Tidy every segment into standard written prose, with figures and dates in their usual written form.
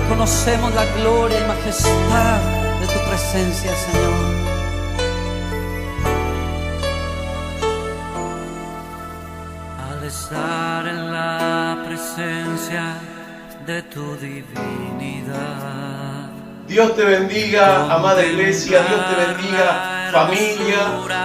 reconocemos la gloria y majestad de tu presencia, Señor. Al estar en la presencia de tu divinidad. Dios te bendiga, amada iglesia, Dios te bendiga,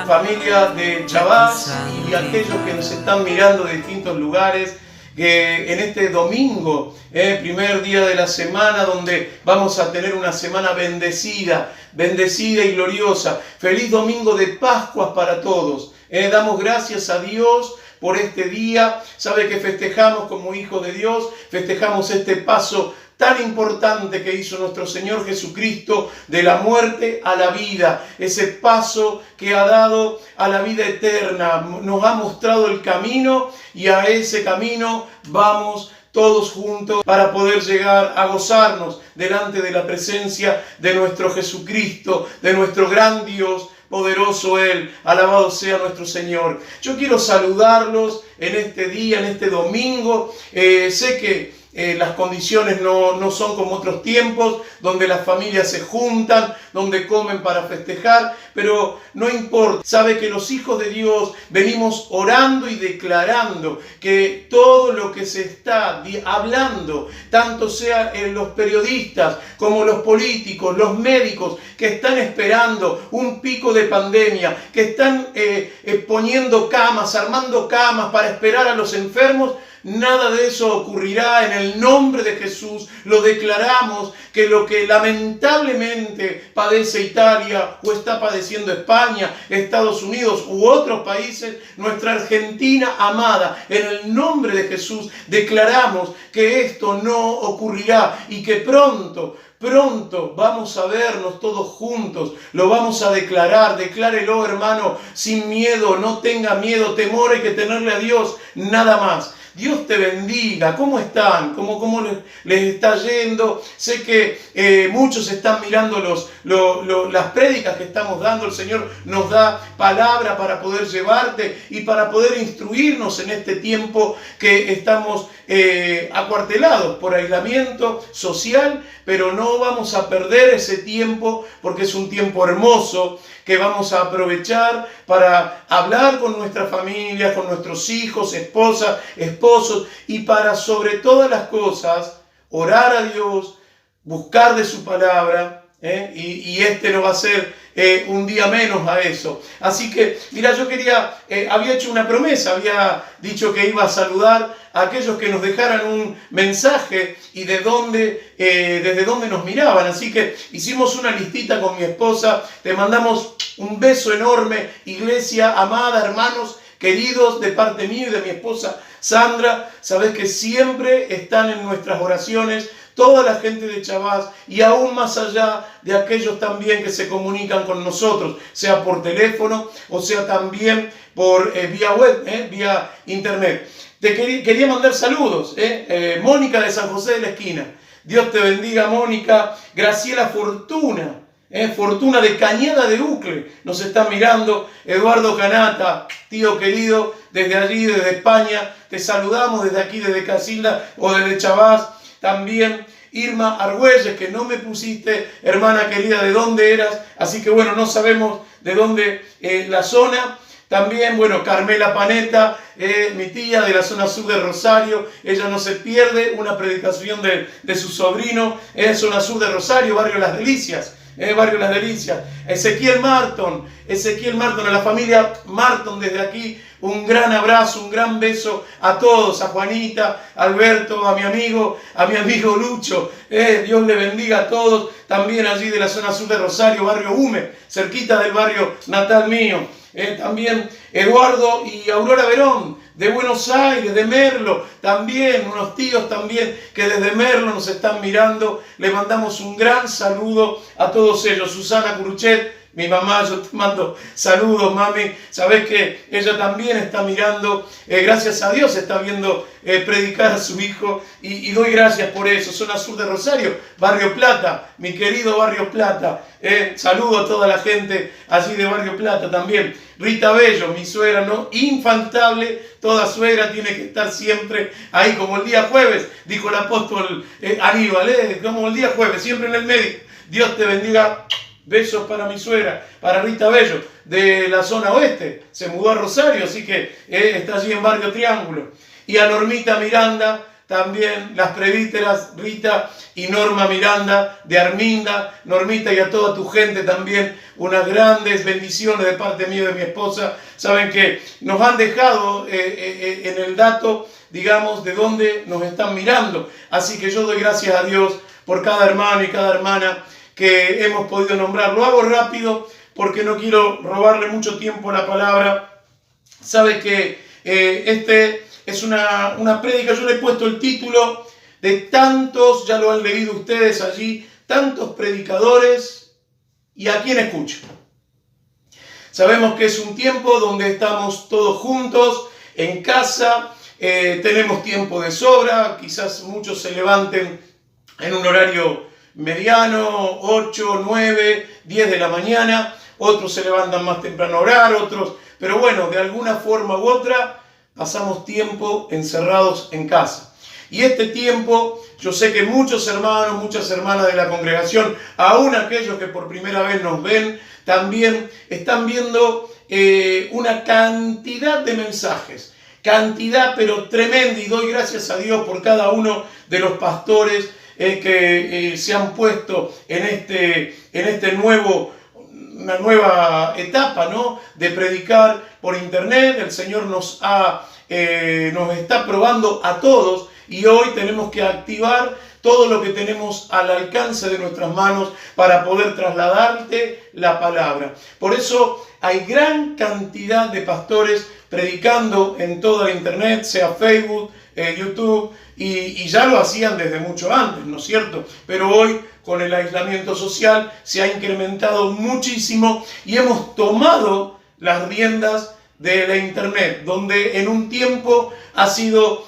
familia de Chavás y aquellos que nos están mirando de distintos lugares. Que en este domingo, primer día de la semana, donde vamos a tener una semana bendecida y gloriosa. Feliz domingo de Pascuas para todos. Damos gracias a Dios por este día. Sabe que festejamos como hijos de Dios, festejamos este paso tan importante que hizo nuestro Señor Jesucristo de la muerte a la vida, ese paso que ha dado a la vida eterna, nos ha mostrado el camino y a ese camino vamos todos juntos para poder llegar a gozarnos delante de la presencia de nuestro Jesucristo, de nuestro gran Dios. Poderoso Él, alabado sea nuestro Señor. Yo quiero saludarlos en este día, en este domingo. Sé que las condiciones no son como otros tiempos, donde las familias se juntan, donde comen para festejar, pero no importa. Sabe que los hijos de Dios venimos orando y declarando que todo lo que se está hablando, tanto sea en los periodistas como los políticos, los médicos, que están esperando un pico de pandemia, que están poniendo camas, armando camas para esperar a los enfermos, nada de eso ocurrirá en el nombre de Jesús. Lo declaramos, que lo que lamentablemente padece Italia o está padeciendo España, Estados Unidos u otros países, nuestra Argentina amada, en el nombre de Jesús declaramos que esto no ocurrirá y que pronto vamos a vernos todos juntos, lo vamos a declarar. Declárelo, hermano, sin miedo, no tenga miedo, temor, hay que tenerle a Dios, nada más. Dios te bendiga. ¿Cómo están? ¿Cómo les está yendo? Sé que muchos están mirando las prédicas que estamos dando. El Señor nos da palabra para poder llevarte y para poder instruirnos en este tiempo que estamos acuartelados por aislamiento social, pero no vamos a perder ese tiempo porque es un tiempo hermoso que vamos a aprovechar para hablar con nuestra familia, con nuestros hijos, esposas, esposos, y para sobre todas las cosas orar a Dios, buscar de su palabra, y este no va a ser un día menos a eso. Así que, mira, yo había hecho una promesa, había dicho que iba a saludar a aquellos que nos dejaran un mensaje y desde dónde nos miraban. Así que hicimos una listita con mi esposa. Te mandamos un beso enorme, iglesia amada, hermanos queridos, de parte mía y de mi esposa Sandra. Sabes que siempre están en nuestras oraciones toda la gente de Chavás y aún más allá de aquellos también que se comunican con nosotros, sea por teléfono o sea también por vía web, vía internet. Te quería mandar saludos, Mónica de San José de la Esquina. Dios te bendiga, Mónica. Graciela Fortuna, Fortuna de Cañada de Ucle, nos está mirando. Eduardo Canata, tío querido, desde allí, desde España, te saludamos desde aquí, desde Casilda o desde Chavás. También Irma Argüelles, que no me pusiste, hermana querida, de dónde eras, así que bueno, no sabemos de dónde la zona. También, bueno, Carmela Panetta, mi tía de la zona sur de Rosario, ella no se pierde una predicación de su sobrino, zona sur de Rosario, Barrio Las Delicias. Barrio Las Delicias. Ezequiel Marton, a la familia Marton desde aquí, un gran abrazo, un gran beso a todos, a Juanita, a Alberto, a mi amigo Lucho. Dios le bendiga a todos, también allí de la zona sur de Rosario, Barrio Hume, cerquita del barrio natal mío. También Eduardo y Aurora Verón, de Buenos Aires, de Merlo, también, unos tíos también que desde Merlo nos están mirando. Le mandamos un gran saludo a todos ellos. Susana Curuchet, mi mamá, yo te mando saludos, mami. Sabés que ella también está mirando, gracias a Dios está viendo predicar a su hijo y doy gracias por eso. Zona sur de Rosario, Barrio Plata, mi querido Barrio Plata. Saludo a toda la gente allí de Barrio Plata también. Rita Bello, mi suegra, ¿no? Infaltable toda suegra tiene que estar siempre ahí, como el día jueves, dijo el apóstol Aníbal, como el día jueves, siempre en el medio. Dios te bendiga. Besos para mi suegra, para Rita Bello, de la zona oeste. Se mudó a Rosario, así que está allí en Barrio Triángulo. Y a Normita Miranda, también las presbíteras Rita y Norma Miranda de Arminda. Normita, y a toda tu gente también, unas grandes bendiciones de parte mía y de mi esposa. Saben que nos han dejado en el dato, digamos, de dónde nos están mirando. Así que yo doy gracias a Dios por cada hermano y cada hermana que hemos podido nombrar. Lo hago rápido porque no quiero robarle mucho tiempo a la palabra. Sabe que este es una prédica, yo le he puesto el título de tantos, ya lo han leído ustedes allí, tantos predicadores y a quién escucha. Sabemos que es un tiempo donde estamos todos juntos en casa, tenemos tiempo de sobra, quizás muchos se levanten en un horario mediano, 8, 9, 10 de la mañana, otros se levantan más temprano a orar, otros, pero bueno, de alguna forma u otra pasamos tiempo encerrados en casa. Y este tiempo, yo sé que muchos hermanos, muchas hermanas de la congregación, aún aquellos que por primera vez nos ven, también están viendo una cantidad de mensajes, cantidad pero tremenda, y doy gracias a Dios por cada uno de los pastores que se han puesto en este una nueva etapa, ¿no?, de predicar por internet. El Señor nos está probando a todos y hoy tenemos que activar todo lo que tenemos al alcance de nuestras manos para poder trasladarte la palabra. Por eso hay gran cantidad de pastores predicando en toda la internet, sea Facebook, YouTube, y ya lo hacían desde mucho antes, ¿no es cierto? Pero hoy, con el aislamiento social, se ha incrementado muchísimo y hemos tomado las riendas de la internet, donde en un tiempo ha sido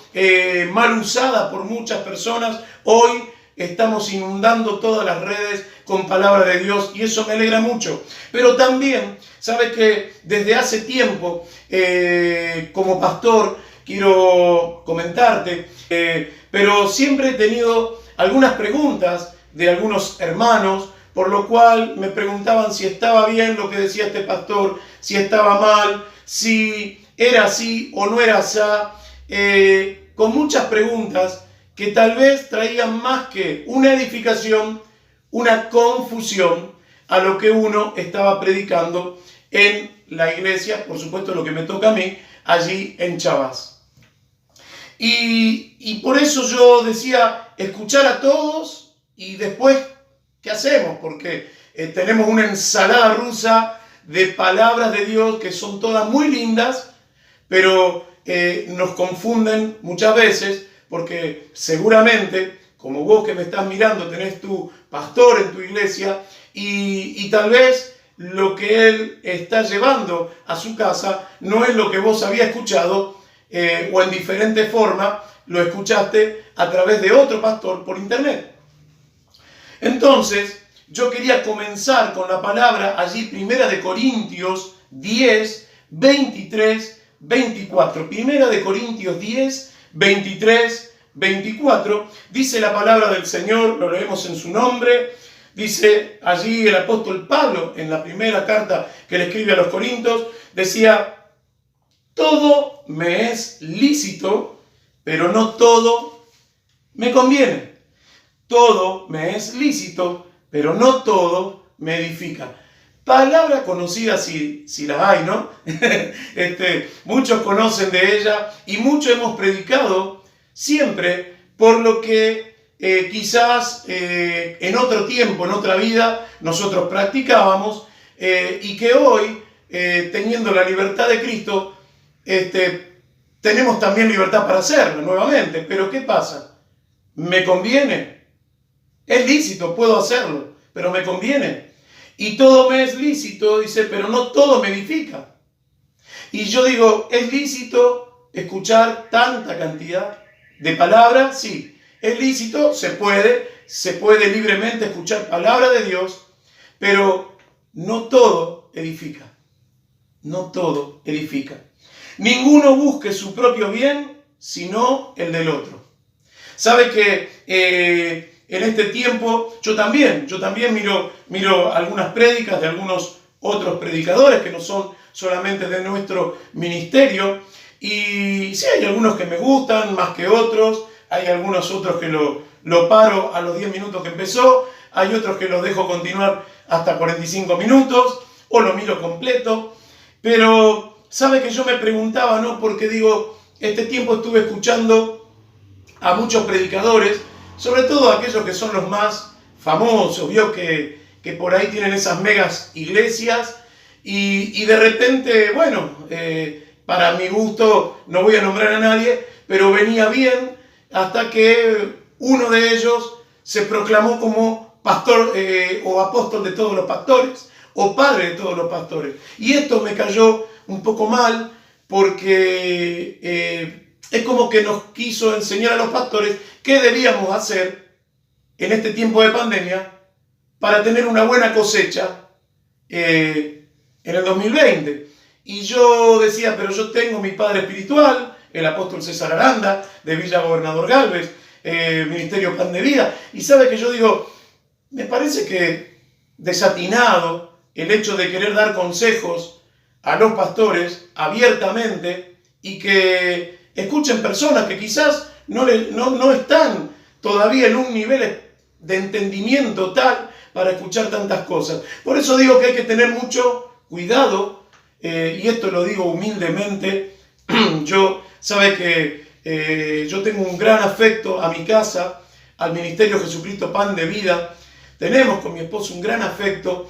mal usada por muchas personas. Hoy estamos inundando todas las redes con palabra de Dios y eso me alegra mucho. Pero también, sabe que desde hace tiempo, como pastor, quiero comentarte, pero siempre he tenido algunas preguntas de algunos hermanos, por lo cual me preguntaban si estaba bien lo que decía este pastor, si estaba mal, si era así o no era así, con muchas preguntas que tal vez traían más que una edificación, una confusión a lo que uno estaba predicando en la iglesia, por supuesto lo que me toca a mí, allí en Chavás. Y por eso yo decía, escuchar a todos y después, ¿qué hacemos? Porque tenemos una ensalada rusa de palabras de Dios que son todas muy lindas, pero nos confunden muchas veces porque seguramente, como vos que me estás mirando, tenés tu pastor en tu iglesia y tal vez lo que él está llevando a su casa no es lo que vos habías escuchado o en diferente forma lo escuchaste a través de otro pastor por internet. Entonces, yo quería comenzar con la palabra allí, 1 Corintios 10, 23, 24. 1 Corintios 10, 23, 24. Dice la palabra del Señor, lo leemos en su nombre. Dice allí el apóstol Pablo, en la primera carta que le escribe a los Corintios, decía: todo me es lícito, pero no todo me conviene. Todo me es lícito, pero no todo me edifica. Palabra conocida si las hay, ¿no? Muchos conocen de ella y muchos hemos predicado siempre, por lo que quizás en otro tiempo, en otra vida, nosotros practicábamos y que hoy, teniendo la libertad de Cristo, tenemos también libertad para hacerlo nuevamente. Pero ¿qué pasa? ¿Me conviene? Es lícito, puedo hacerlo, pero me conviene. Y todo me es lícito, dice, pero no todo me edifica. Y yo digo, ¿es lícito escuchar tanta cantidad de palabras? Sí, es lícito, se puede libremente escuchar palabra de Dios, pero no todo edifica. No todo edifica. Ninguno busque su propio bien, sino el del otro. Sabe que en este tiempo yo también miro algunas prédicas de algunos otros predicadores que no son solamente de nuestro ministerio, y sí, hay algunos que me gustan más que otros, hay algunos otros que lo paro a los 10 minutos que empezó, hay otros que lo dejo continuar hasta 45 minutos, o lo miro completo, pero sabe que yo me preguntaba, ¿no? Porque digo, este tiempo estuve escuchando a muchos predicadores, sobre todo aquellos que son los más famosos, vio que por ahí tienen esas megas iglesias, y de repente, bueno, para mi gusto, no voy a nombrar a nadie, pero venía bien hasta que uno de ellos se proclamó como pastor o apóstol de todos los pastores, o padre de todos los pastores. Y esto me cayó un poco mal, porque es como que nos quiso enseñar a los pastores qué debíamos hacer en este tiempo de pandemia para tener una buena cosecha en el 2020. Y yo decía, pero yo tengo mi padre espiritual, el apóstol César Aranda, de Villa Gobernador Galvez, Ministerio Pan de Vida. Y sabe que yo digo, me parece que desatinado el hecho de querer dar consejos a los pastores abiertamente y que escuchen personas que quizás no están todavía en un nivel de entendimiento tal para escuchar tantas cosas. Por eso digo que hay que tener mucho cuidado, y esto lo digo humildemente. Yo, sabe que yo tengo un gran afecto a mi casa, al Ministerio Jesucristo Pan de Vida. Tenemos con mi esposo un gran afecto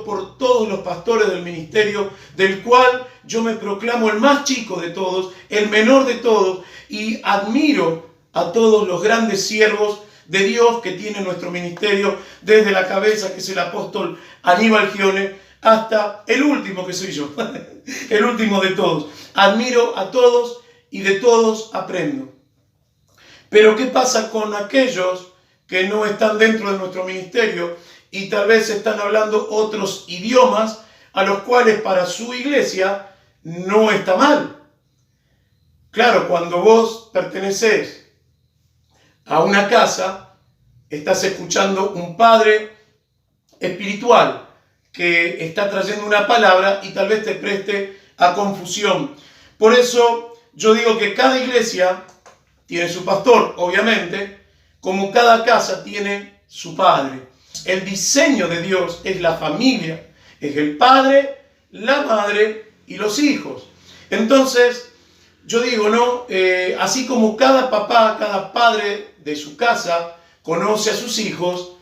por todos los pastores del ministerio, del cual yo me proclamo el más chico de todos, el menor de todos, y admiro a todos los grandes siervos de Dios que tiene nuestro ministerio, desde la cabeza, que es el apóstol Aníbal Gione, hasta el último, que soy yo, el último de todos. Admiro a todos y de todos aprendo. Pero ¿qué pasa con aquellos que no están dentro de nuestro ministerio y tal vez están hablando otros idiomas a los cuales para su iglesia no está mal? Claro, cuando vos perteneces a una casa, estás escuchando un padre espiritual que está trayendo una palabra y tal vez te preste a confusión. Por eso yo digo que cada iglesia tiene su pastor, obviamente, como cada casa tiene su padre. El diseño de Dios es la familia, es el padre, la madre y los hijos. Entonces, yo digo, ¿no? Así como cada papá, cada padre de su casa conoce a sus hijos,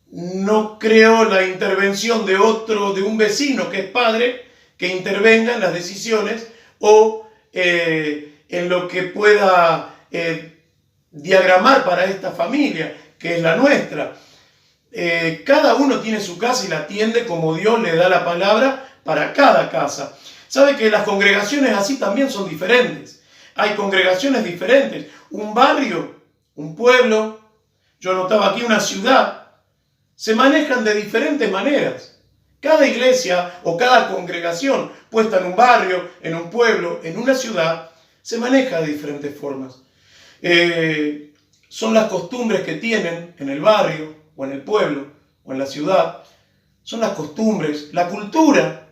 no creo la intervención de un vecino que es padre, que intervenga en las decisiones o en lo que pueda diagramar para esta familia, que es la nuestra. Cada uno tiene su casa y la atiende como Dios le da la palabra para cada casa. Sabe que las congregaciones así también son diferentes. Hay congregaciones diferentes. Un barrio, un pueblo, yo notaba aquí una ciudad, se manejan de diferentes maneras. Cada iglesia o cada congregación puesta en un barrio, en un pueblo, en una ciudad, se maneja de diferentes formas. Son las costumbres que tienen en el barrio, o en el pueblo, o en la ciudad. Son las costumbres, la cultura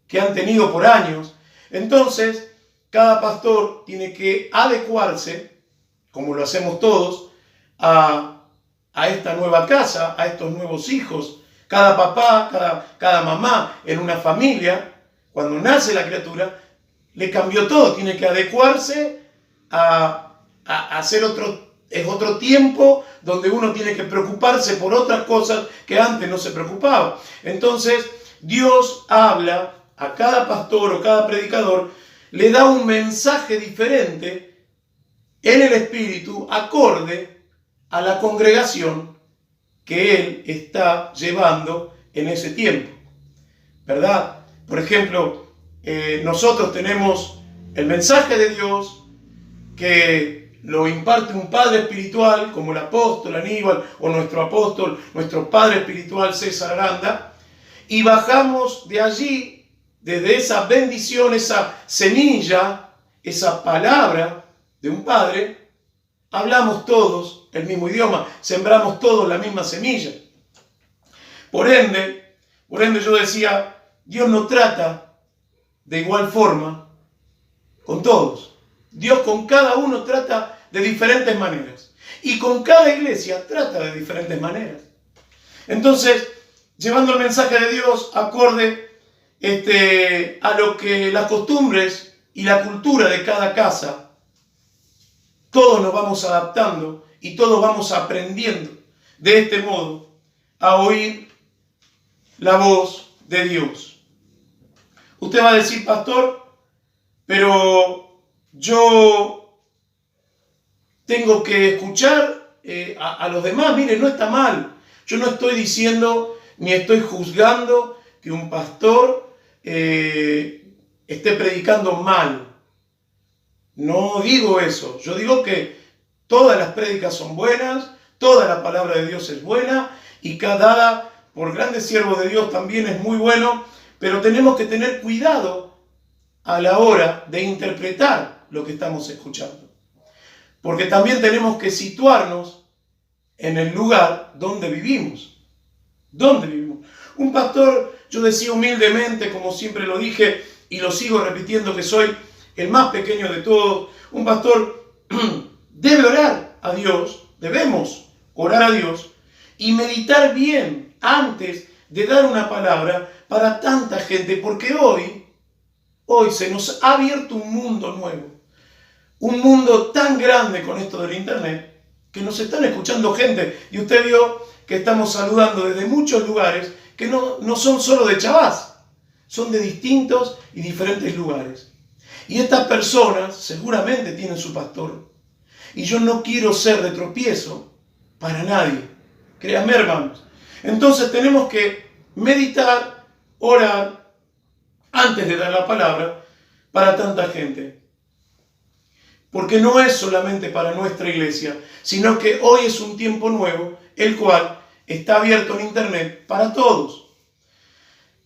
que han tenido por años. Entonces, cada pastor tiene que adecuarse, como lo hacemos todos, a esta nueva casa, a estos nuevos hijos. Cada papá, cada mamá en una familia, cuando nace la criatura, le cambió todo. Tiene que adecuarse a hacer otro tiempo donde uno tiene que preocuparse por otras cosas que antes no se preocupaba. Entonces, Dios habla a cada pastor o cada predicador, le da un mensaje diferente en el Espíritu, acorde a la congregación que Él está llevando en ese tiempo, ¿verdad? Por ejemplo, nosotros tenemos el mensaje de Dios que lo imparte un padre espiritual como el apóstol Aníbal o nuestro apóstol, nuestro padre espiritual César Aranda, y bajamos de allí, desde esa bendición, esa semilla, esa palabra de un padre, hablamos todos el mismo idioma, sembramos todos la misma semilla. Por ende yo decía, Dios no trata de igual forma con todos. Dios con cada uno trata de diferentes maneras. Y con cada iglesia trata de diferentes maneras. Entonces, llevando el mensaje de Dios acorde a lo que las costumbres y la cultura de cada casa, todos nos vamos adaptando y todos vamos aprendiendo de este modo a oír la voz de Dios. Usted va a decir, pastor, pero yo tengo que escuchar a los demás. Mire, no está mal. Yo no estoy diciendo ni estoy juzgando que un pastor esté predicando mal. No digo eso. Yo digo que todas las prédicas son buenas, toda la palabra de Dios es buena y cada por grandes siervos de Dios también es muy bueno, pero tenemos que tener cuidado a la hora de interpretar lo que estamos escuchando. Porque también tenemos que situarnos en el lugar donde vivimos. ¿Dónde vivimos? Un pastor, yo decía humildemente, como siempre lo dije, y lo sigo repitiendo, que soy el más pequeño de todos. Un pastor debe orar a Dios, debemos orar a Dios y meditar bien antes de dar una palabra para tanta gente, porque hoy se nos ha abierto un mundo nuevo, un mundo tan grande con esto del internet, que nos están escuchando gente, y usted vio que estamos saludando desde muchos lugares que no son solo de Chavás, son de distintos y diferentes lugares. Y estas personas seguramente tienen su pastor. Y yo no quiero ser de tropiezo para nadie. Créanme, hermanos. Entonces tenemos que meditar, orar, antes de dar la palabra para tanta gente. Porque no es solamente para nuestra iglesia, sino que hoy es un tiempo nuevo, el cual está abierto en internet para todos.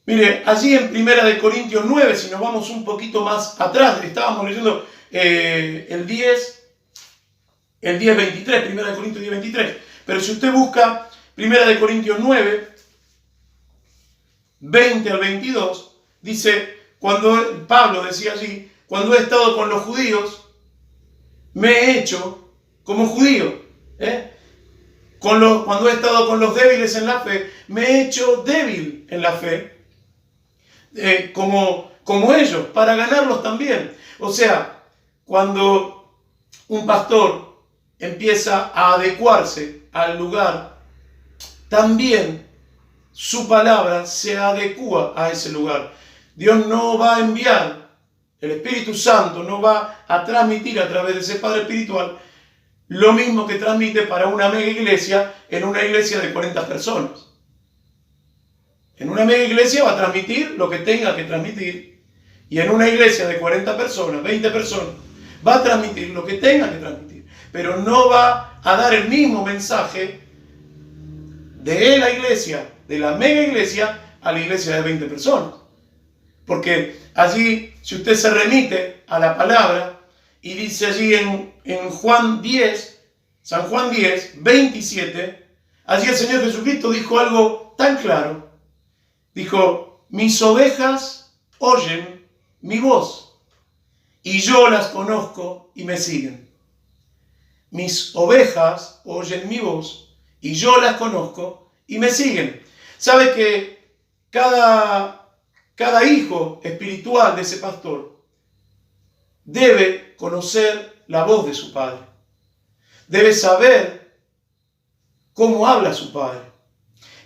Mire, allí en 1 Corintios 9, si nos vamos un poquito más atrás, estábamos leyendo el 10:23, 1 Corintios 10:23. Pero si usted busca 1 Corintios 9, 20 al 22, dice, Pablo decía allí, cuando he estado con los judíos, me he hecho como judío. Cuando he estado con los débiles en la fe, me he hecho débil en la fe, como ellos, para ganarlos también. O sea, cuando un pastor empieza a adecuarse al lugar, también su palabra se adecua a ese lugar. Dios no va a enviar, el Espíritu Santo no va a transmitir a través de ese Padre Espiritual lo mismo que transmite para una mega iglesia en una iglesia de 40 personas. En una mega iglesia va a transmitir lo que tenga que transmitir, y en una iglesia de 40 personas, 20 personas, va a transmitir lo que tenga que transmitir, pero no va a dar el mismo mensaje de la iglesia, de la mega iglesia, a la iglesia de 20 personas. Porque allí, si usted se remite a la palabra, y dice allí en Juan 10, San Juan 10, 27, allí el Señor Jesucristo dijo algo tan claro. Dijo, mis ovejas oyen mi voz, y yo las conozco y me siguen. Mis ovejas oyen mi voz, y yo las conozco y me siguen. ¿Sabe que cada hijo espiritual de ese pastor debe conocer la voz de su padre? Debe saber cómo habla su padre.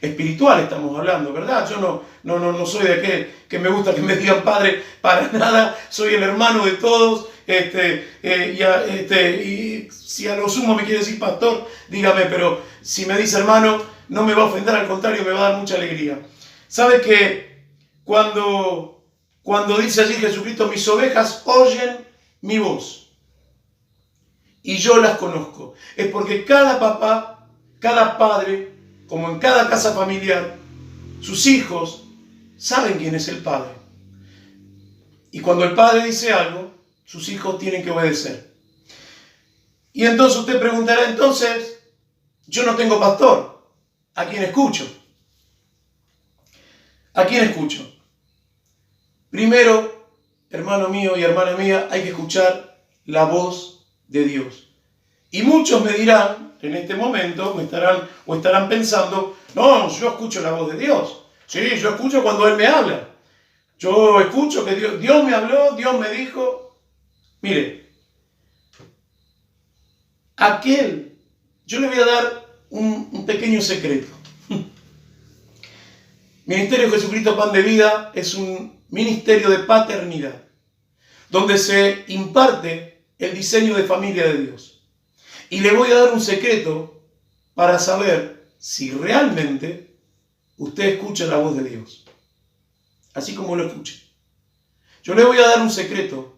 Espiritual estamos hablando, ¿verdad? Yo no soy de aquel que me gusta que me digan padre para nada. Soy el hermano de todos. Y si a lo sumo me quiere decir pastor, dígame, pero si me dice hermano, no me va a ofender, al contrario, me va a dar mucha alegría. ¿Sabe que cuando dice allí Jesucristo, mis ovejas oyen mi voz y yo las conozco? Es porque cada papá, cada padre, como en cada casa familiar, sus hijos saben quién es el padre. Y cuando el padre dice algo, sus hijos tienen que obedecer. Y entonces usted preguntará, entonces, yo no tengo pastor. ¿A quién escucho? ¿A quién escucho? Primero, hermano mío y hermana mía, hay que escuchar la voz de Dios. Y muchos me dirán, en este momento, estarán pensando, no, yo escucho la voz de Dios. Sí, yo escucho cuando Él me habla. Yo escucho que Dios me habló, Dios me dijo. Mire, yo le voy a dar un pequeño secreto. Ministerio Jesucristo Pan de Vida es un ministerio de paternidad, donde se imparte el diseño de familia de Dios. Y le voy a dar un secreto para saber si realmente usted escucha la voz de Dios, así como lo escucha. Yo le voy a dar un secreto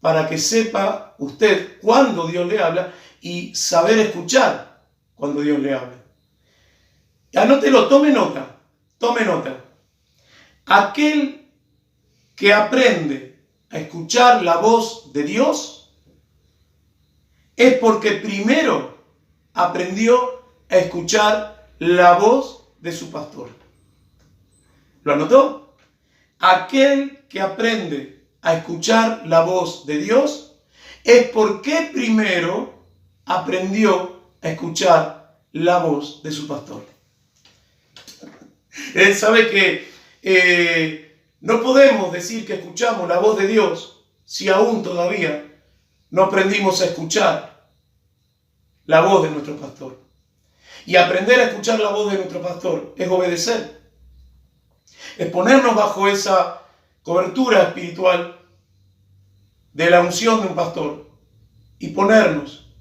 para que sepa usted cuándo Dios le habla y saber escuchar cuando Dios le habla. Anótelo, tome nota. Aquel que aprende a escuchar la voz de Dios es porque primero aprendió a escuchar la voz de su pastor. ¿Lo anotó? Aquel que aprende a escuchar la voz de Dios es porque primero aprendió a escuchar la voz de su pastor. Él sabe que no podemos decir que escuchamos la voz de Dios si aún todavía no aprendimos a escuchar la voz de nuestro pastor. Y aprender a escuchar la voz de nuestro pastor es obedecer. Es ponernos bajo esa cobertura espiritual de la unción de un pastor y ponernos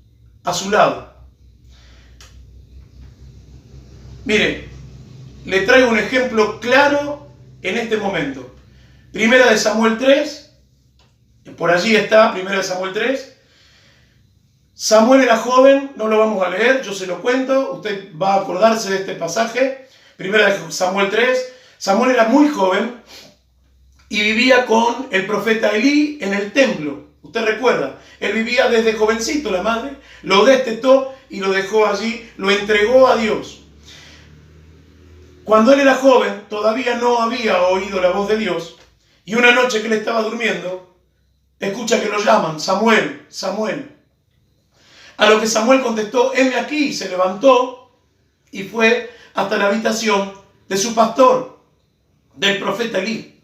a su lado. Mire, le traigo un ejemplo claro en este momento. Primera de Samuel 3, por allí está, Primera de Samuel 3. Samuel era joven, no lo vamos a leer, yo se lo cuento, usted va a acordarse de este pasaje. Primera de Samuel 3, Samuel era muy joven y vivía con el profeta Elí en el templo. Usted recuerda, él vivía desde jovencito, la madre lo destetó y lo dejó allí, lo entregó a Dios. Cuando él era joven, todavía no había oído la voz de Dios, y una noche que él estaba durmiendo, escucha que lo llaman, Samuel, Samuel. A lo que Samuel contestó, heme aquí, se levantó y fue hasta la habitación de su pastor, del profeta Elí.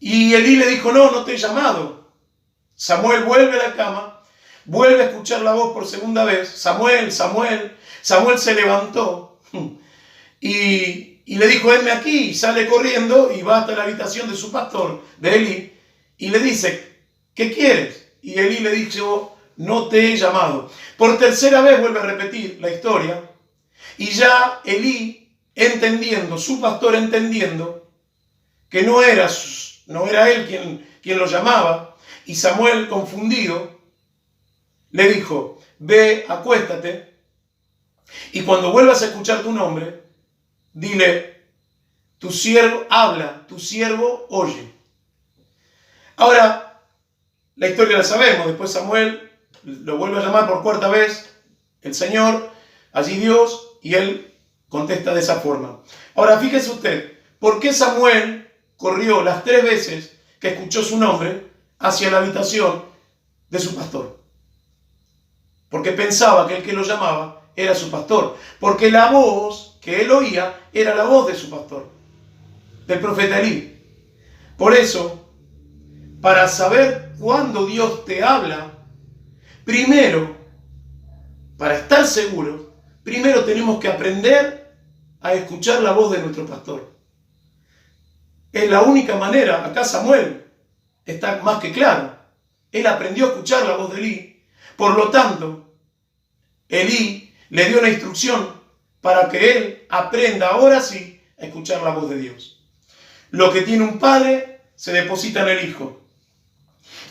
Y Elí le dijo, no te he llamado. Samuel vuelve a la cama, vuelve a escuchar la voz por segunda vez, Samuel, Samuel. Samuel se levantó y le dijo, heme aquí, y sale corriendo y va hasta la habitación de su pastor, de Elí, y le dice, ¿qué quieres? Y Elí le dijo, no te he llamado. Por tercera vez vuelve a repetir la historia, y ya Elí entendiendo, su pastor entendiendo, que no era él quien lo llamaba, y Samuel confundido, le dijo, ve, acuéstate, y cuando vuelvas a escuchar tu nombre, dile, tu siervo habla, tu siervo oye. Ahora, la historia la sabemos. Después Samuel lo vuelve a llamar por cuarta vez, el Señor, allí Dios, y él contesta de esa forma. Ahora, fíjese usted, ¿por qué Samuel corrió las 3 veces que escuchó su nombre hacia la habitación de su pastor? Porque pensaba que el que lo llamaba era su pastor. Porque la voz que él oía era la voz de su pastor, del profeta Elí. Por eso, para saber cuándo Dios te habla, primero, para estar seguros, primero tenemos que aprender a escuchar la voz de nuestro pastor. Es la única manera. Acá Samuel está más que claro. Él aprendió a escuchar la voz de Elí. Por lo tanto, Elí le dio una instrucción para que él aprenda ahora sí a escuchar la voz de Dios. Lo que tiene un padre se deposita en el hijo.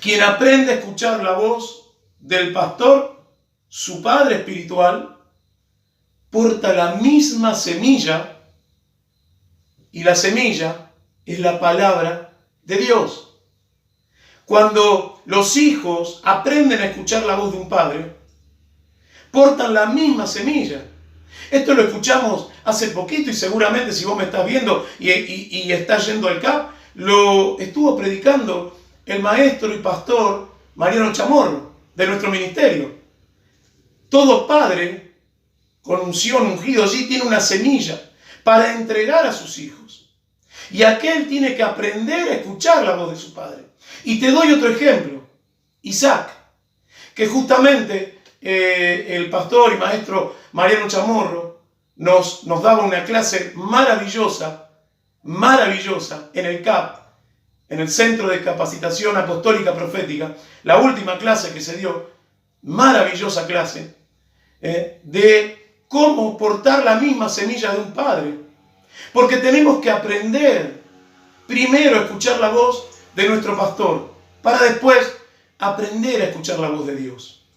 Quien aprende a escuchar la voz del pastor, su padre espiritual, porta la misma semilla, y la semilla es la palabra de Dios. Cuando los hijos aprenden a escuchar la voz de un padre, portan la misma semilla. Esto lo escuchamos hace poquito y seguramente si vos me estás viendo y estás yendo al CAP, lo estuvo predicando el maestro y pastor Mariano Chamorro de nuestro ministerio. Todo padre con unción, ungido allí, tiene una semilla para entregar a sus hijos. Y aquel tiene que aprender a escuchar la voz de su padre. Y te doy otro ejemplo. Isaac, que justamente el pastor y maestro Mariano Chamorro nos daba una clase maravillosa en el CAP, en el Centro de Capacitación Apostólica Profética, la última clase que se dio, maravillosa clase, de cómo portar la misma semilla de un padre. Porque tenemos que aprender primero a escuchar la voz de nuestro pastor, para después aprender a escuchar la voz de Dios.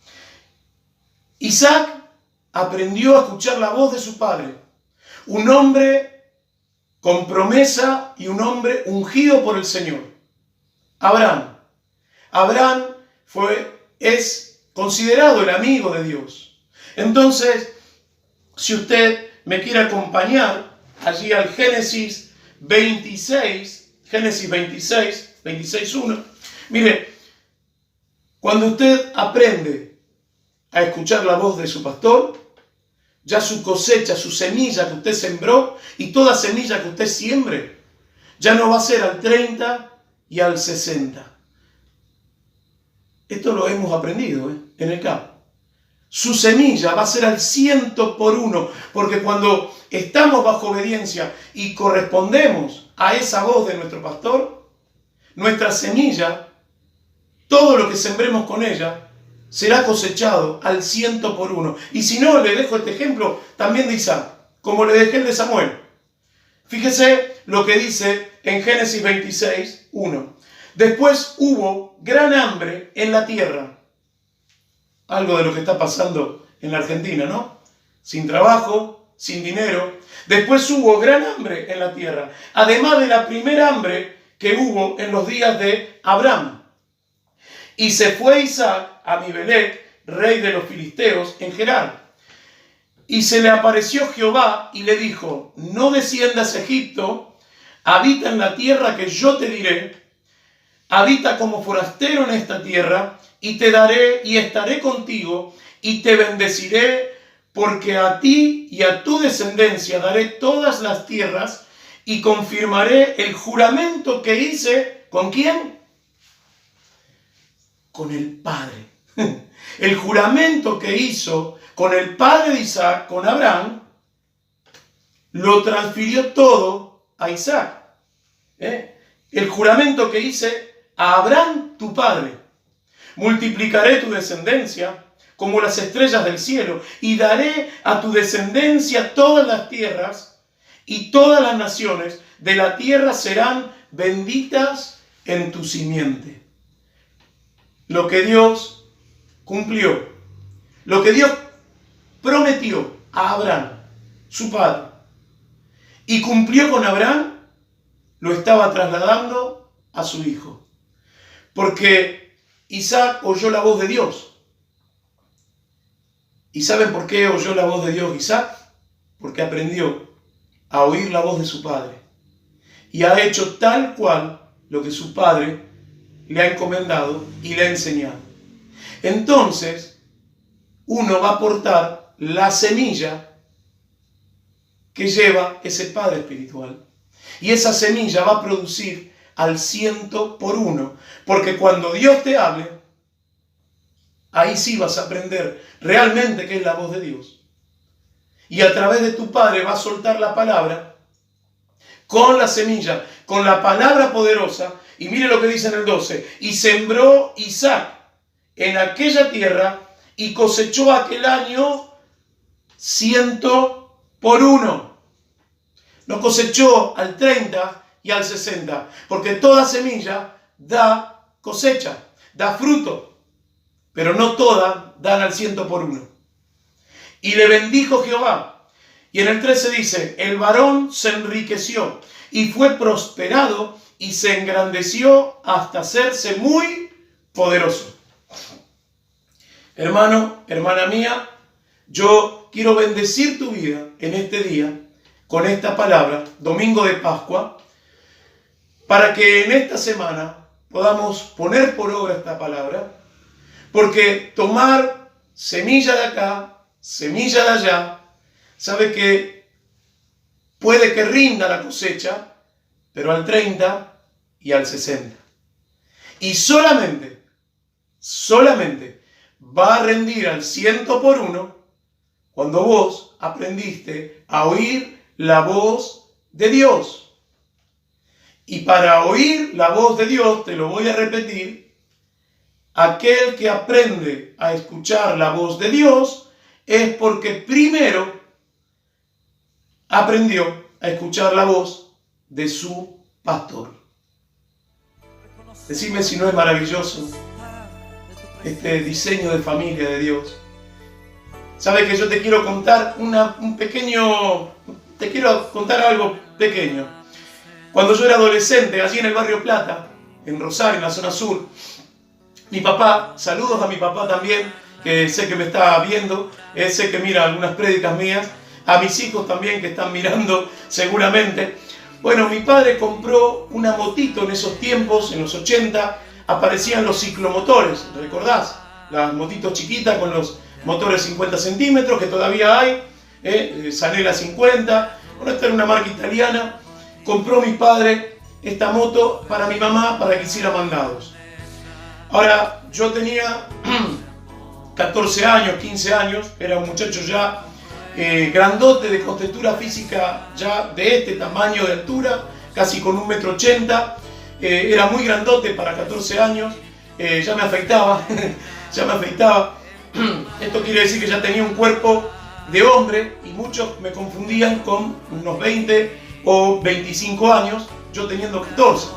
Isaac aprendió a escuchar la voz de su padre, un hombre con promesa y un hombre ungido por el Señor. Abraham es considerado el amigo de Dios. Entonces, si usted me quiere acompañar allí al Génesis 26:1, mire, cuando usted aprende a escuchar la voz de su pastor, ya su cosecha, su semilla que usted sembró y toda semilla que usted siembre, ya no va a ser al 30 y al 60. Esto lo hemos aprendido en el CAP. Su semilla va a ser al 100%, porque cuando estamos bajo obediencia y correspondemos a esa voz de nuestro pastor, nuestra semilla, todo lo que sembremos con ella, será cosechado al 100%. Y si no, le dejo este ejemplo también de Isaac, como le dejé el de Samuel. Fíjese lo que dice en Génesis 26:1. Después hubo gran hambre en la tierra. Algo de lo que está pasando en la Argentina, ¿no? Sin trabajo, sin dinero. Después hubo gran hambre en la tierra. Además de la primera hambre que hubo en los días de Abraham. Y se fue Isaac a Abimelech, rey de los filisteos, en Gerar. Y se le apareció Jehová y le dijo: no desciendas a Egipto, habita en la tierra que yo te diré, habita como forastero en esta tierra, y te daré y estaré contigo, y te bendeciré, porque a ti y a tu descendencia daré todas las tierras, y confirmaré el juramento que hice, ¿con quién? Con el Padre. El juramento que hizo con el padre de Isaac, con Abraham, lo transfirió todo a Isaac. El juramento que hice a Abraham, tu padre. Multiplicaré tu descendencia como las estrellas del cielo, y daré a tu descendencia todas las tierras, y todas las naciones de la tierra serán benditas en tu simiente. Lo que Dios cumplió, lo que Dios prometió a Abraham, su padre, y cumplió con Abraham, lo estaba trasladando a su hijo. Porque Isaac oyó la voz de Dios. ¿Y saben por qué oyó la voz de Dios Isaac? Porque aprendió a oír la voz de su padre. Y ha hecho tal cual lo que su padre le ha encomendado y le ha enseñado. Entonces, uno va a portar la semilla que lleva ese padre espiritual. Y esa semilla va a producir al 100%. Porque cuando Dios te hable, ahí sí vas a aprender realmente qué es la voz de Dios. Y a través de tu padre va a soltar la palabra con la semilla, con la palabra poderosa. Y mire lo que dice en el 12. Y sembró Isaac en aquella tierra y cosechó aquel año 100%. No cosechó al 30 y al 60. Porque toda semilla da cosecha, da fruto. Pero no todas dan al 100%. Y le bendijo Jehová. Y en el 13 dice: el varón se enriqueció y fue prosperado y se engrandeció hasta hacerse muy poderoso. Hermano, hermana mía, yo quiero bendecir tu vida en este día con esta palabra, domingo de Pascua, para que en esta semana podamos poner por obra esta palabra, porque tomar semilla de acá, semilla de allá, sabe que puede que rinda la cosecha, pero al 30 y al 60. Y solamente va a rendir al 100% cuando vos aprendiste a oír la voz de Dios. Y para oír la voz de Dios, te lo voy a repetir, aquel que aprende a escuchar la voz de Dios es porque primero aprendió a escuchar la voz de su pastor. Decime si no es maravilloso este diseño de familia de Dios. Sabe que yo te quiero contar te quiero contar algo pequeño. Cuando yo era adolescente, allí en el barrio Plata, en Rosario, en la zona sur, mi papá, saludos a mi papá también, que sé que me está viendo, sé que mira algunas prédicas mías, a mis hijos también que están mirando seguramente. Bueno, mi padre compró una motito en esos tiempos, en los 80, aparecían los ciclomotores, ¿recordás? Las motitos chiquitas con los motores 50 centímetros que todavía hay, Sanela 50, bueno, esta era una marca italiana. Compró mi padre esta moto para mi mamá para que hiciera mandados. Ahora, yo tenía 14 años, 15 años, era un muchacho ya grandote, de contextura física ya de este tamaño de altura, casi con 1,80 m, era muy grandote para 14 años, ya me afeitaba, Esto quiere decir que ya tenía un cuerpo de hombre y muchos me confundían con unos 20 o 25 años, yo teniendo 14.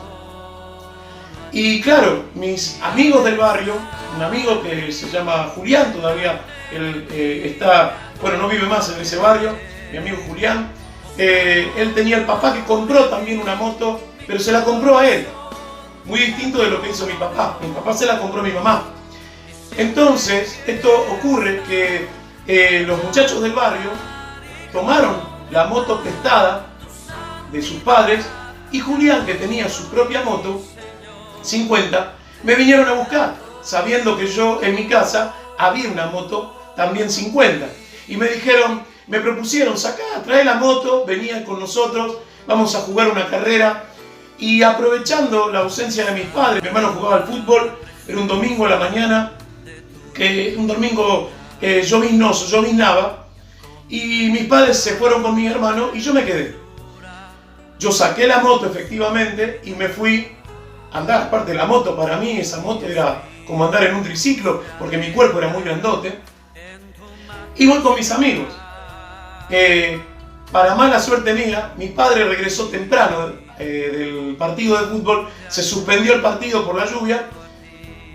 Y claro, mis amigos del barrio, un amigo que se llama Julián, todavía él no vive más en ese barrio, mi amigo Julián, él tenía el papá que compró también una moto, pero se la compró a él, muy distinto de lo que hizo mi papá se la compró a mi mamá. Entonces, esto ocurre que los muchachos del barrio tomaron la moto prestada de sus padres y Julián, que tenía su propia moto 50, me vinieron a buscar, sabiendo que yo en mi casa había una moto también 50, y me propusieron, trae la moto, venían con nosotros, vamos a jugar una carrera. Y aprovechando la ausencia de mis padres, mi hermano jugaba al fútbol, era un domingo a la mañana, un domingo lloviznaba, y mis padres se fueron con mi hermano y yo me quedé. Yo saqué la moto efectivamente y me fui a andar. Aparte de la moto, para mí esa moto era como andar en un triciclo, porque mi cuerpo era muy grandote. Y voy con mis amigos. Para mala suerte mía, mi padre regresó temprano del partido de fútbol, se suspendió el partido por la lluvia,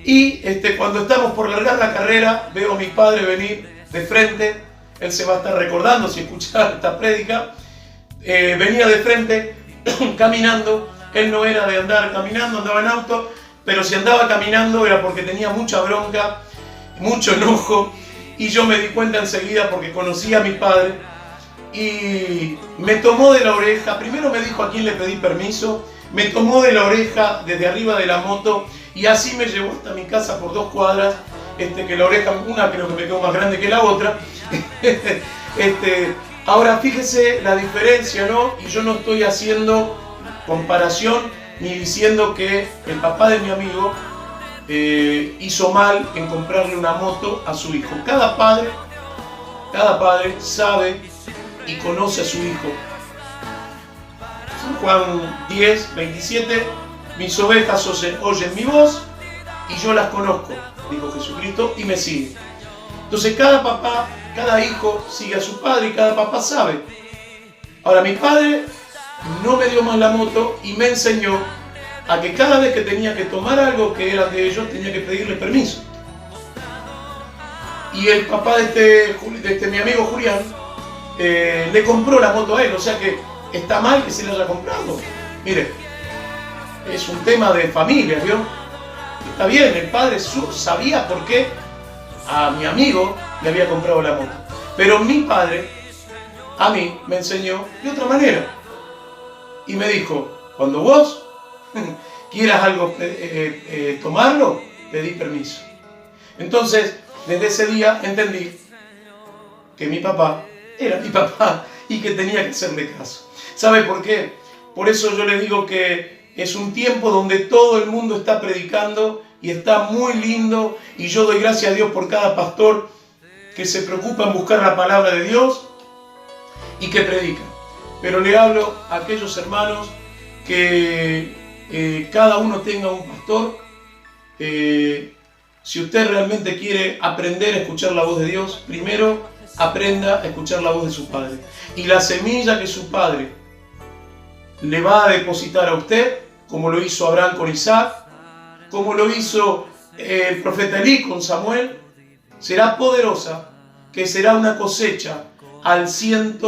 y cuando estamos por largar la carrera, veo a mi padre venir de frente. Él se va a estar recordando si escuchar esta prédica. Venía de frente caminando. Él no era de andar caminando, andaba en auto, pero si andaba caminando era porque tenía mucha bronca, mucho enojo, y yo me di cuenta enseguida porque conocía a mi padre, y me tomó de la oreja. Primero me dijo a quién le pedí permiso, me tomó de la oreja desde arriba de la moto y así me llevó hasta mi casa por 2 cuadras, que la oreja, una creo que me quedó más grande que la otra. Ahora fíjese la diferencia, ¿no? Y yo no estoy haciendo comparación ni diciendo que el papá de mi amigo hizo mal en comprarle una moto a su hijo. Cada padre sabe y conoce a su hijo. San Juan 10, 27, mis ovejas oyen mi voz y yo las conozco, dijo Jesucristo, y me siguen. Entonces cada papá, cada hijo sigue a su padre y cada papá sabe. Ahora mi padre no me dio más la moto y me enseñó a que cada vez que tenía que tomar algo que era de ellos, tenía que pedirle permiso. Y el papá de mi amigo Julián le compró la moto a él, o sea que está mal que se le haya comprado. Mire, es un tema de familia, ¿vio? Está bien, el padre sabía por qué a mi amigo le había comprado la moto. Pero mi padre, a mí, me enseñó de otra manera. Y me dijo, cuando vos quieras algo tomarlo, pedí permiso. Entonces, desde ese día entendí que mi papá era mi papá y que tenía que hacerle caso. ¿Sabe por qué? Por eso yo le digo que es un tiempo donde todo el mundo está predicando y está muy lindo, y yo doy gracias a Dios por cada pastor que se preocupa en buscar la palabra de Dios y que predica. Pero le hablo a aquellos hermanos que cada uno tenga un pastor. Si usted realmente quiere aprender a escuchar la voz de Dios, primero aprenda a escuchar la voz de su padre. Y la semilla que su padre le va a depositar a usted, como lo hizo Abraham con Isaac, como lo hizo el profeta Elí con Samuel, será poderosa, que será una cosecha al 100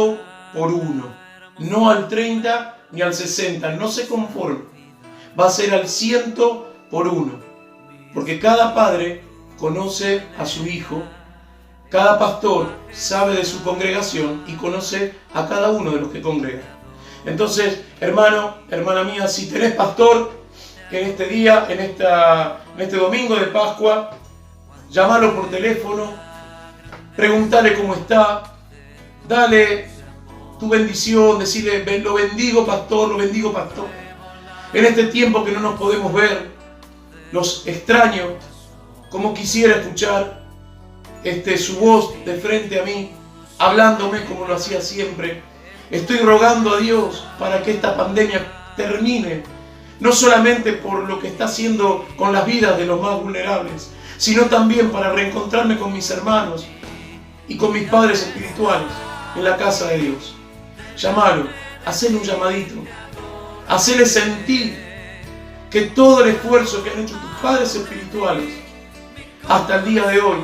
por 1, no al 30 ni al 60, no se conforme, va a ser al 100 por 1, porque cada padre conoce a su hijo, cada pastor sabe de su congregación y conoce a cada uno de los que congregan. Entonces, hermano, hermana mía, si tenés pastor en este día, en este domingo de Pascua, llámalo por teléfono, preguntale cómo está, dale tu bendición, decirle, lo bendigo pastor, lo bendigo pastor. En este tiempo que no nos podemos ver, los extraño, como quisiera escuchar su voz de frente a mí, hablándome como lo hacía siempre. Estoy rogando a Dios para que esta pandemia termine, no solamente por lo que está haciendo con las vidas de los más vulnerables, sino también para reencontrarme con mis hermanos y con mis padres espirituales en la casa de Dios. Llámalo, hacele un llamadito, hacele sentir que todo el esfuerzo que han hecho tus padres espirituales hasta el día de hoy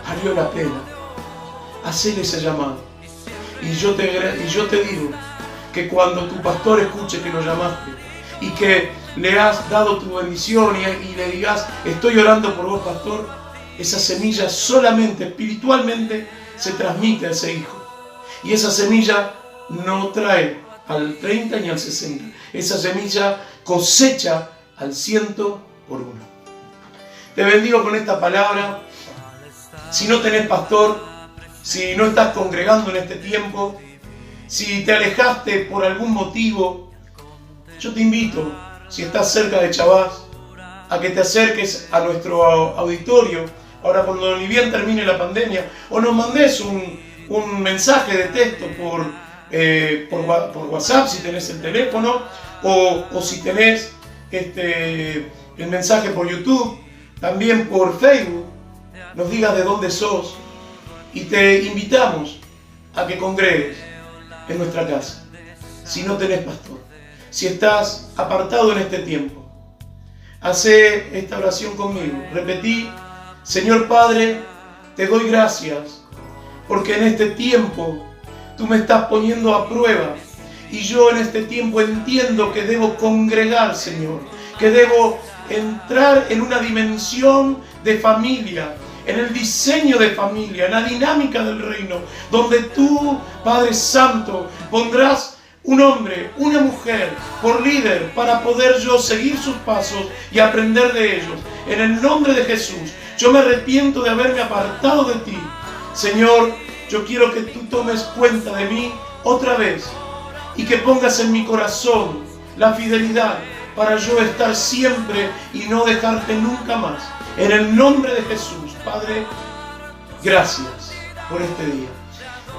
valió la pena. Hacele ese llamado. Y yo te digo que cuando tu pastor escuche que lo llamaste y que le has dado tu bendición y le digas, estoy orando por vos, pastor, esa semilla solamente espiritualmente se transmite a ese hijo. Y esa semilla no trae al 30 ni al 60. Esa semilla cosecha al 100 por 1. Te bendigo con esta palabra. Si no tenés pastor, si no estás congregando en este tiempo, si te alejaste por algún motivo, yo te invito, si estás cerca de Chabás, a que te acerques a nuestro auditorio, ahora cuando ni bien termine la pandemia, o nos mandes un mensaje de texto por WhatsApp, si tenés el teléfono, o si tenés el mensaje por YouTube, también por Facebook, nos digas de dónde sos, y te invitamos a que congregues en nuestra casa. Si no tenés pastor, si estás apartado en este tiempo, hacé esta oración conmigo. Repetí: Señor Padre, te doy gracias porque en este tiempo tú me estás poniendo a prueba, y yo en este tiempo entiendo que debo congregar, Señor, que debo entrar en una dimensión de familia, en el diseño de familia, en la dinámica del reino, donde tú, Padre Santo, pondrás un hombre, una mujer, por líder, para poder yo seguir sus pasos y aprender de ellos. En el nombre de Jesús, yo me arrepiento de haberme apartado de ti. Señor, yo quiero que tú tomes cuenta de mí otra vez y que pongas en mi corazón la fidelidad para yo estar siempre y no dejarte nunca más. En el nombre de Jesús, Padre, gracias por este día.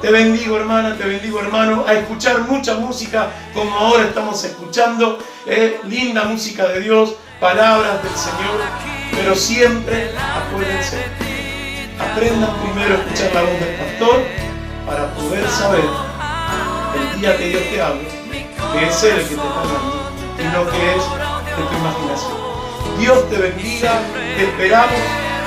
Te bendigo, hermana, te bendigo, hermano, a escuchar mucha música como ahora estamos escuchando, linda música de Dios, palabras del Señor, pero siempre acuérdense, aprendan primero a escuchar la voz del pastor para poder saber el día que Dios te hable, que es Él el que te está hablando y no que es de tu imaginación. Dios te bendiga, te esperamos.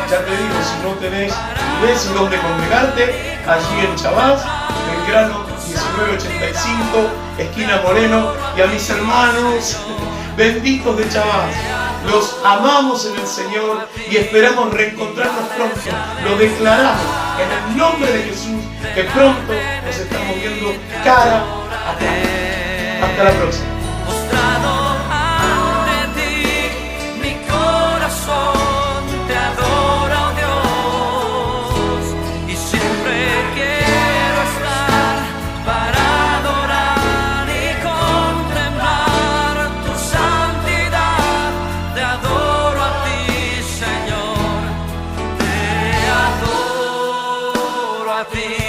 Ya te digo, si no tenés iglesia donde congregarte, allí en Chabás, Belgrano 1985, esquina Moreno, y a mis hermanos benditos de Chavás. Los amamos en el Señor y esperamos reencontrarnos pronto. Lo declaramos en el nombre de Jesús, que pronto nos estamos viendo cara a cara. Hasta la próxima. Postrado ante ti, mi corazón te adora, oh Dios, y siempre quiero estar para adorar y contemplar tu santidad. Te adoro a ti, Señor, te adoro a ti.